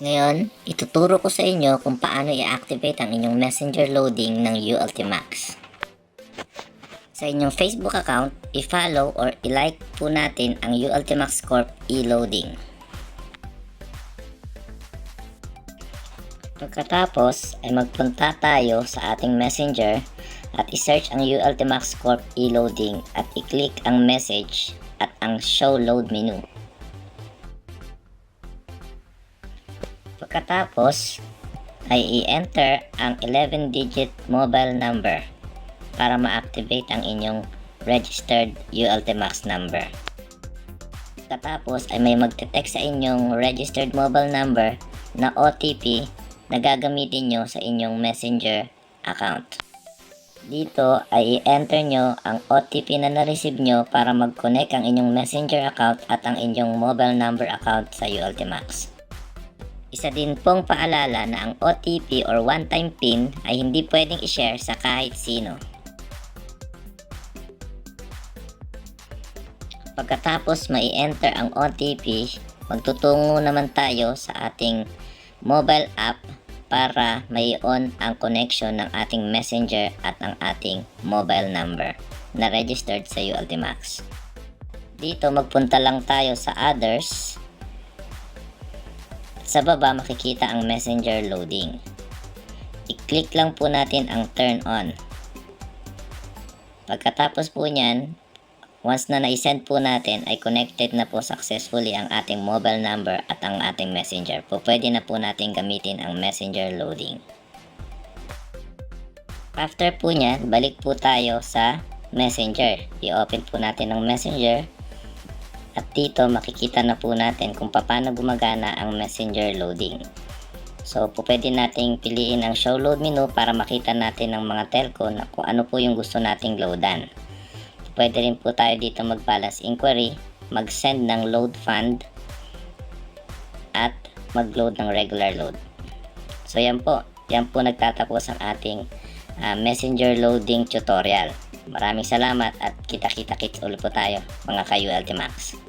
Ngayon, ituturo ko sa inyo kung paano i-activate ang inyong messenger loading ng ULTMax. Sa inyong Facebook account, i-follow or i-like po natin ang ULTMax Corp e-loading. Pagkatapos ay magpunta tayo sa ating messenger at i-search ang ULTMax Corp e-loading at i-click ang message at ang show load menu. Pagkatapos ay i-enter ang 11-digit mobile number para ma-activate ang inyong registered ULTMax number. Pagkatapos ay may magte-text sa inyong registered mobile number na OTP na gagamitin nyo sa inyong messenger account. Dito ay i-enter nyo ang OTP na na-receive nyo para mag-connect ang inyong messenger account at ang inyong mobile number account sa ULTMax. Isa din pong paalala na ang OTP or one-time PIN ay hindi pwedeng i-share sa kahit sino. Pagkatapos mai-enter ang OTP, magtutungo naman tayo sa ating mobile app para mai-on ang connection ng ating messenger at ang ating mobile number na registered sa ULTMax. Dito magpunta lang tayo sa others. Sa baba makikita ang messenger loading. I-click lang po natin ang turn on. Pagkatapos po niyan, once na na-send po natin ay connected na po successfully ang ating mobile number at ang ating messenger. Pwede na po natin gamitin ang messenger loading. After po niyan, balik po tayo sa messenger. I-open po natin ang messenger. At dito makikita na po natin kung paano gumagana ang messenger loading. So pwede nating piliin ang show load menu para makita natin ng mga telco na kung ano po yung gusto nating loadan. Pwede rin po tayo dito mag-balance inquiry, mag-send ng load fund, at mag-load ng regular load. So yan po nagtatapos ang ating messenger loading tutorial. Maraming salamat at kita-kits ulit po tayo mga ka-ULTMax.